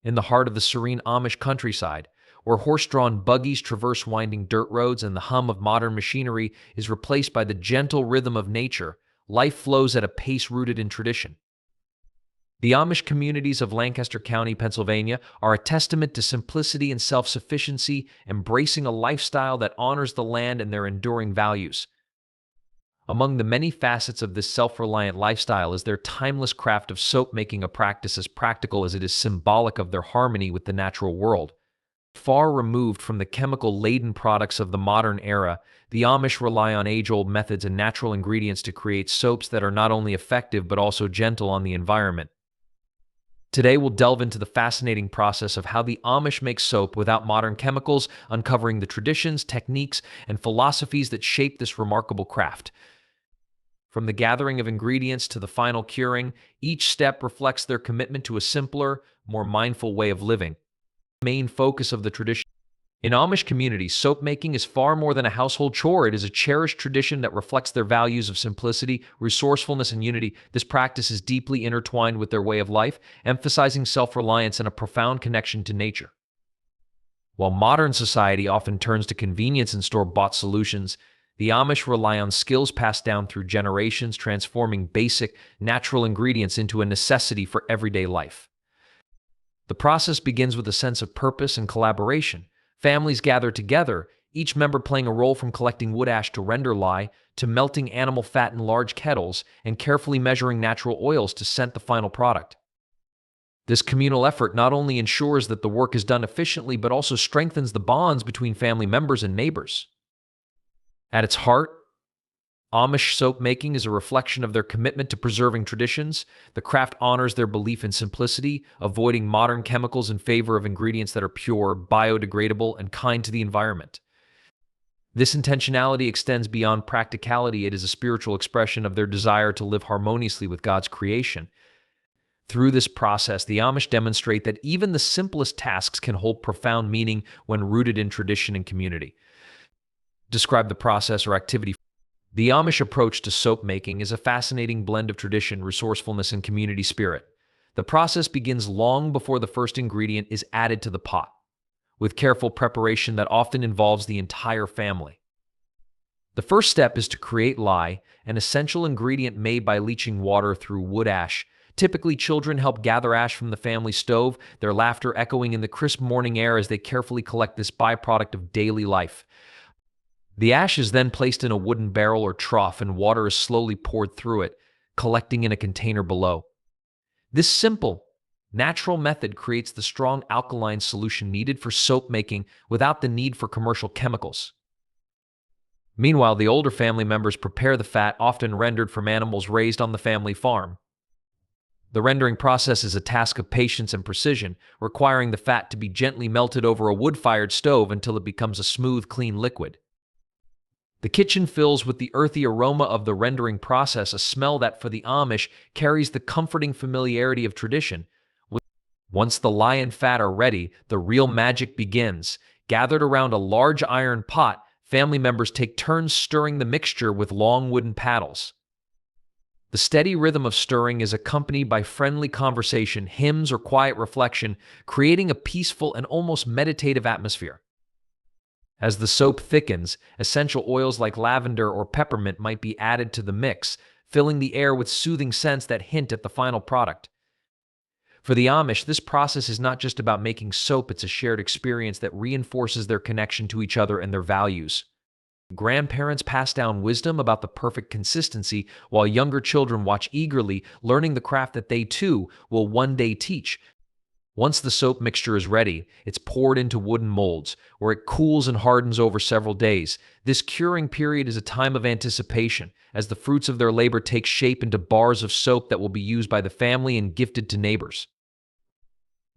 in the heart of the serene Amish countryside, where horse-drawn buggies traverse winding dirt roads and the hum of modern machinery is replaced by the gentle rhythm of nature. Life flows at a pace rooted in tradition. The Amish communities of Lancaster County, Pennsylvania, are a testament to simplicity and self-sufficiency, embracing a lifestyle that honors the land and their enduring values. Among the many facets of this self-reliant lifestyle is their timeless craft of soap making, a practice as practical as it is symbolic of their harmony with the natural world. Far removed from the chemical-laden products of the modern era, the Amish rely on age-old methods and natural ingredients to create soaps that are not only effective but also gentle on the environment. Today, we'll delve into the fascinating process of how the Amish make soap without modern chemicals, uncovering the traditions, techniques, and philosophies that shape this remarkable craft. From the gathering of ingredients to the final curing, each step reflects their commitment to a simpler, more mindful way of living. The main focus of the tradition. In Amish communities, soap making is far more than a household chore. It is a cherished tradition that reflects their values of simplicity, resourcefulness, and unity. This practice is deeply intertwined with their way of life, emphasizing self-reliance and a profound connection to nature. While modern society often turns to convenience and store-bought solutions, the Amish rely on skills passed down through generations, transforming basic, natural ingredients into a necessity for everyday life. The process begins with a sense of purpose and collaboration. Families gather together, each member playing a role, from collecting wood ash to render lye, to melting animal fat in large kettles, and carefully measuring natural oils to scent the final product. This communal effort not only ensures that the work is done efficiently, but also strengthens the bonds between family members and neighbors. At its heart, Amish soap making is a reflection of their commitment to preserving traditions. The craft honors their belief in simplicity, avoiding modern chemicals in favor of ingredients that are pure, biodegradable, and kind to the environment. This intentionality extends beyond practicality. It is a spiritual expression of their desire to live harmoniously with God's creation. Through this process, the Amish demonstrate that even the simplest tasks can hold profound meaning when rooted in tradition and community. Describe the process or activity. The Amish approach to soap making is a fascinating blend of tradition, resourcefulness, and community spirit. The process begins long before the first ingredient is added to the pot, with careful preparation that often involves the entire family. The first step is to create lye, an essential ingredient made by leaching water through wood ash. Typically, children help gather ash from the family stove, their laughter echoing in the crisp morning air as they carefully collect this byproduct of daily life. The ash is then placed in a wooden barrel or trough, and water is slowly poured through it, collecting in a container below. This simple, natural method creates the strong alkaline solution needed for soap making without the need for commercial chemicals. Meanwhile, the older family members prepare the fat, often rendered from animals raised on the family farm. The rendering process is a task of patience and precision, requiring the fat to be gently melted over a wood-fired stove until it becomes a smooth, clean liquid. The kitchen fills with the earthy aroma of the rendering process, a smell that for the Amish carries the comforting familiarity of tradition. Once the lye and fat are ready, the real magic begins. Gathered around a large iron pot, family members take turns stirring the mixture with long wooden paddles. The steady rhythm of stirring is accompanied by friendly conversation, hymns, or quiet reflection, creating a peaceful and almost meditative atmosphere. As the soap thickens, essential oils like lavender or peppermint might be added to the mix, filling the air with soothing scents that hint at the final product. For the Amish, this process is not just about making soap, it's a shared experience that reinforces their connection to each other and their values. Grandparents pass down wisdom about the perfect consistency, while younger children watch eagerly, learning the craft that they too will one day teach. Once the soap mixture is ready, it's poured into wooden molds, where it cools and hardens over several days. This curing period is a time of anticipation, as the fruits of their labor take shape into bars of soap that will be used by the family and gifted to neighbors.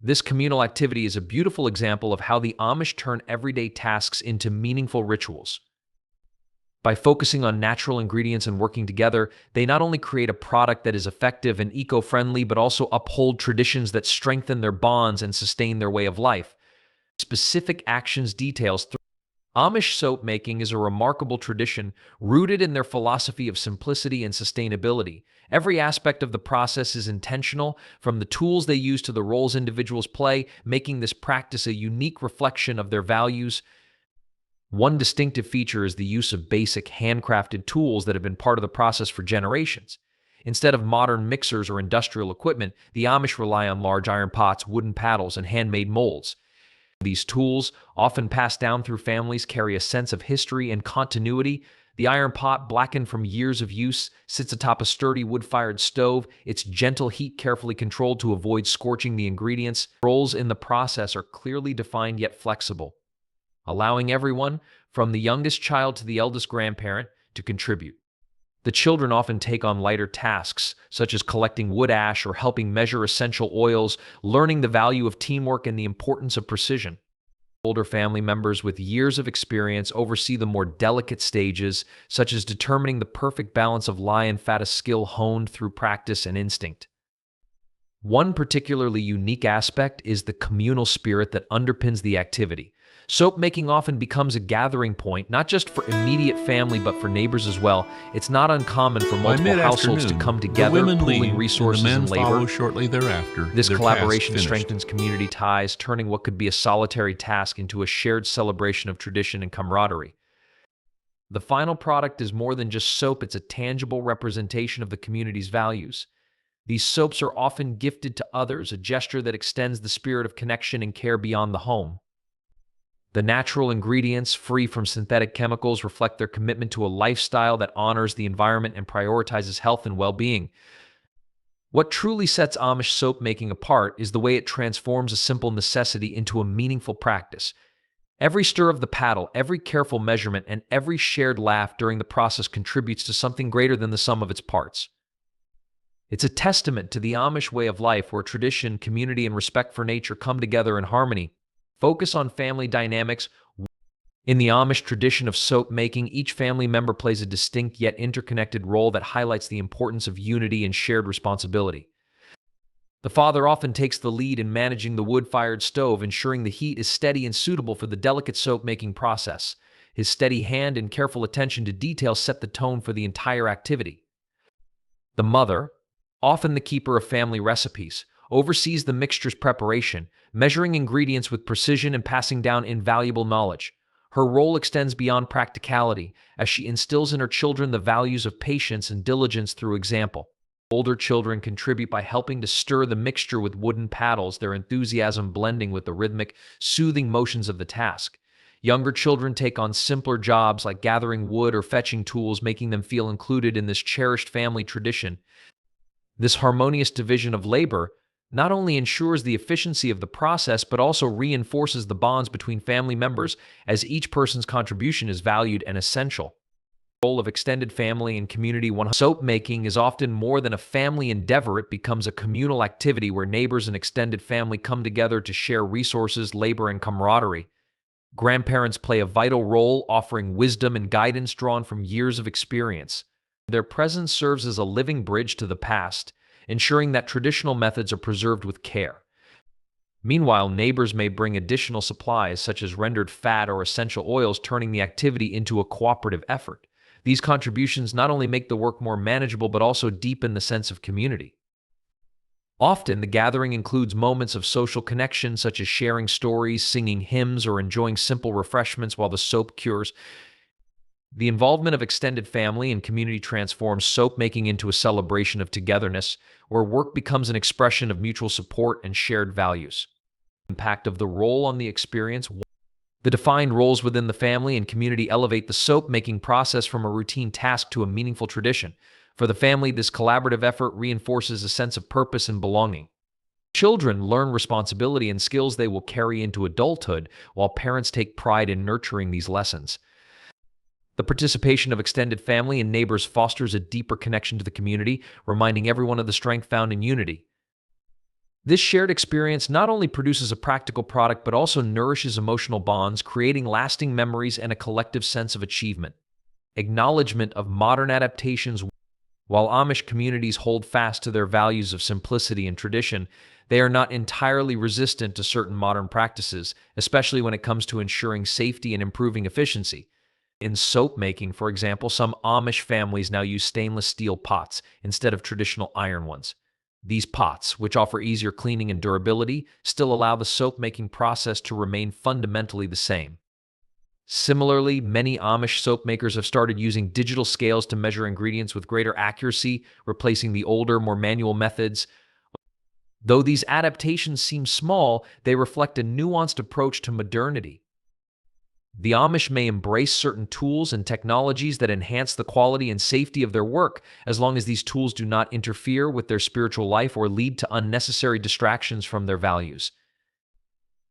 This communal activity is a beautiful example of how the Amish turn everyday tasks into meaningful rituals. By focusing on natural ingredients and working together, they not only create a product that is effective and eco-friendly, but also uphold traditions that strengthen their bonds and sustain their way of life. Specific actions details. Amish soap making is a remarkable tradition rooted in their philosophy of simplicity and sustainability. Every aspect of the process is intentional, from the tools they use to the roles individuals play, making this practice a unique reflection of their values. One distinctive feature is the use of basic handcrafted tools that have been part of the process for generations. Instead of modern mixers or industrial equipment, the Amish rely on large iron pots, wooden paddles, and handmade molds. These tools, often passed down through families, carry a sense of history and continuity. The iron pot, blackened from years of use, sits atop a sturdy wood-fired stove, its gentle heat carefully controlled to avoid scorching the ingredients. Roles in the process are clearly defined yet flexible, allowing everyone, from the youngest child to the eldest grandparent, to contribute. The children often take on lighter tasks, such as collecting wood ash or helping measure essential oils, learning the value of teamwork and the importance of precision. Older family members with years of experience oversee the more delicate stages, such as determining the perfect balance of lye and fat, a skill honed through practice and instinct. One particularly unique aspect is the communal spirit that underpins the activity. Soap making often becomes a gathering point, not just for immediate family, but for neighbors as well. It's not uncommon for multiple households to come together, pooling resources and labor. Shortly thereafter, This collaboration strengthens community ties, turning what could be a solitary task into a shared celebration of tradition and camaraderie. The final product is more than just soap, it's a tangible representation of the community's values. These soaps are often gifted to others, a gesture that extends the spirit of connection and care beyond the home. The natural ingredients, free from synthetic chemicals, reflect their commitment to a lifestyle that honors the environment and prioritizes health and well-being. What truly sets Amish soap making apart is the way it transforms a simple necessity into a meaningful practice. Every stir of the paddle, every careful measurement, and every shared laugh during the process contributes to something greater than the sum of its parts. It's a testament to the Amish way of life, where tradition, community, and respect for nature come together in harmony. Focus on family dynamics. In the Amish tradition of soap making, each family member plays a distinct yet interconnected role that highlights the importance of unity and shared responsibility. The father often takes the lead in managing the wood-fired stove, ensuring the heat is steady and suitable for the delicate soap-making process. His steady hand and careful attention to detail set the tone for the entire activity. The mother, often the keeper of family recipes, oversees the mixture's preparation, measuring ingredients with precision and passing down invaluable knowledge. Her role extends beyond practicality, as she instills in her children the values of patience and diligence through example. Older children contribute by helping to stir the mixture with wooden paddles, their enthusiasm blending with the rhythmic, soothing motions of the task. Younger children take on simpler jobs like gathering wood or fetching tools, making them feel included in this cherished family tradition. This harmonious division of labor not only ensures the efficiency of the process, but also reinforces the bonds between family members, as each person's contribution is valued and essential. The role of extended family and community. Soap making is often more than a family endeavor. It becomes a communal activity where neighbors and extended family come together to share resources, labor, and camaraderie. Grandparents play a vital role, offering wisdom and guidance drawn from years of experience. Their presence serves as a living bridge to the past, ensuring that traditional methods are preserved with care. Meanwhile, neighbors may bring additional supplies such as rendered fat or essential oils, turning the activity into a cooperative effort. These contributions not only make the work more manageable, but also deepen the sense of community. Often, the gathering includes moments of social connection, such as sharing stories, singing hymns, or enjoying simple refreshments while the soap cures. The involvement of extended family and community transforms soap making into a celebration of togetherness, where work becomes an expression of mutual support and shared values. The impact of the role on the experience. The defined roles within the family and community elevate the soap making process from a routine task to a meaningful tradition. For the family, this collaborative effort reinforces a sense of purpose and belonging. Children learn responsibility and skills they will carry into adulthood, while parents take pride in nurturing these lessons. The participation of extended family and neighbors fosters a deeper connection to the community, reminding everyone of the strength found in unity. This shared experience not only produces a practical product, but also nourishes emotional bonds, creating lasting memories and a collective sense of achievement. Acknowledgement of modern adaptations. While Amish communities hold fast to their values of simplicity and tradition, they are not entirely resistant to certain modern practices, especially when it comes to ensuring safety and improving efficiency. In soap making, for example, some Amish families now use stainless steel pots instead of traditional iron ones. These pots, which offer easier cleaning and durability, still allow the soap making process to remain fundamentally the same. Similarly, many Amish soap makers have started using digital scales to measure ingredients with greater accuracy, replacing the older, more manual methods. Though these adaptations seem small, they reflect a nuanced approach to modernity. The Amish may embrace certain tools and technologies that enhance the quality and safety of their work, as long as these tools do not interfere with their spiritual life or lead to unnecessary distractions from their values.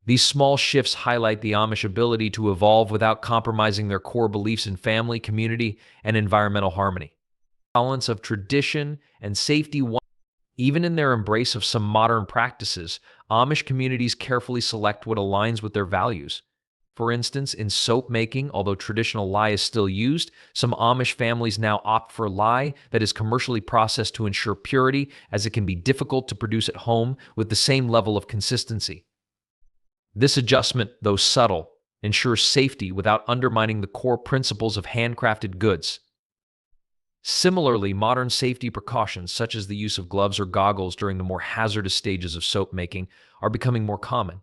These small shifts highlight the Amish ability to evolve without compromising their core beliefs in family, community, and environmental harmony. Balance of tradition and safety. Even in their embrace of some modern practices, Amish communities carefully select what aligns with their values. For instance, in soap making, although traditional lye is still used, some Amish families now opt for lye that is commercially processed to ensure purity, as it can be difficult to produce at home with the same level of consistency. This adjustment, though subtle, ensures safety without undermining the core principles of handcrafted goods. Similarly, modern safety precautions, such as the use of gloves or goggles during the more hazardous stages of soap making, are becoming more common.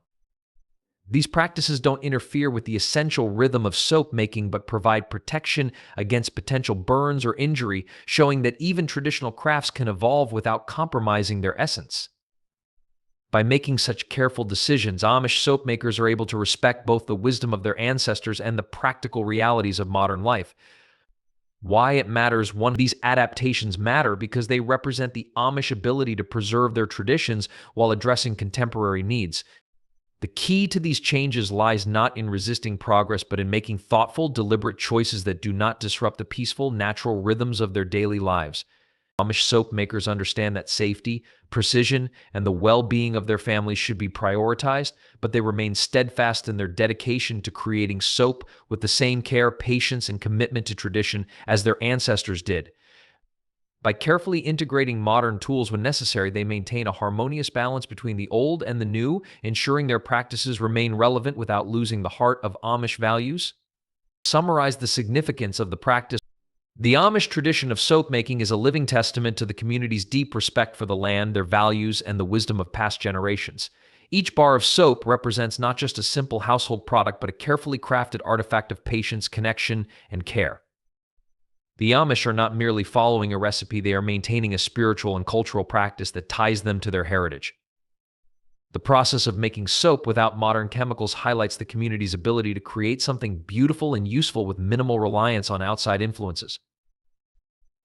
These practices don't interfere with the essential rhythm of soap making but provide protection against potential burns or injury, showing that even traditional crafts can evolve without compromising their essence. By making such careful decisions, Amish soap makers are able to respect both the wisdom of their ancestors and the practical realities of modern life. Why it matters: one, these adaptations matter because they represent the Amish ability to preserve their traditions while addressing contemporary needs. The key to these changes lies not in resisting progress, but in making thoughtful, deliberate choices that do not disrupt the peaceful, natural rhythms of their daily lives. Amish soap makers understand that safety, precision, and the well-being of their families should be prioritized, but they remain steadfast in their dedication to creating soap with the same care, patience, and commitment to tradition as their ancestors did. By carefully integrating modern tools when necessary, they maintain a harmonious balance between the old and the new, ensuring their practices remain relevant without losing the heart of Amish values. Summarize the significance of the practice. The Amish tradition of soap making is a living testament to the community's deep respect for the land, their values, and the wisdom of past generations. Each bar of soap represents not just a simple household product, but a carefully crafted artifact of patience, connection, and care. The Amish are not merely following a recipe, they are maintaining a spiritual and cultural practice that ties them to their heritage. The process of making soap without modern chemicals highlights the community's ability to create something beautiful and useful with minimal reliance on outside influences.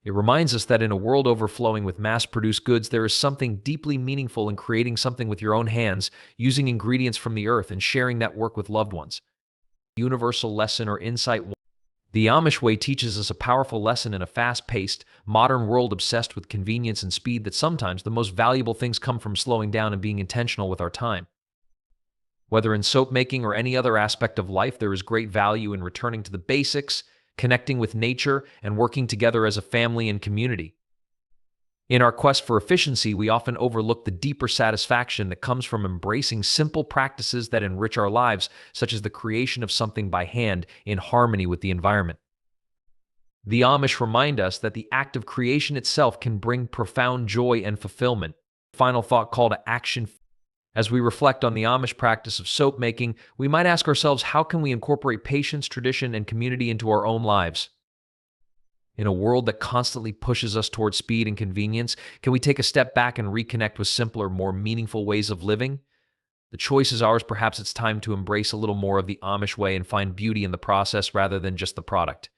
It reminds us that in a world overflowing with mass-produced goods, there is something deeply meaningful in creating something with your own hands, using ingredients from the earth, and sharing that work with loved ones. Universal lesson or insight. The Amish way teaches us a powerful lesson in a fast-paced, modern world obsessed with convenience and speed, that sometimes the most valuable things come from slowing down and being intentional with our time. Whether in soap making or any other aspect of life, there is great value in returning to the basics, connecting with nature, and working together as a family and community. In our quest for efficiency, we often overlook the deeper satisfaction that comes from embracing simple practices that enrich our lives, such as the creation of something by hand in harmony with the environment. The Amish remind us that the act of creation itself can bring profound joy and fulfillment. Final thought: call to action. As we reflect on the Amish practice of soap making, we might ask ourselves, how can we incorporate patience, tradition, and community into our own lives? In a world that constantly pushes us towards speed and convenience, can we take a step back and reconnect with simpler, more meaningful ways of living? The choice is ours. Perhaps it's time to embrace a little more of the Amish way and find beauty in the process rather than just the product.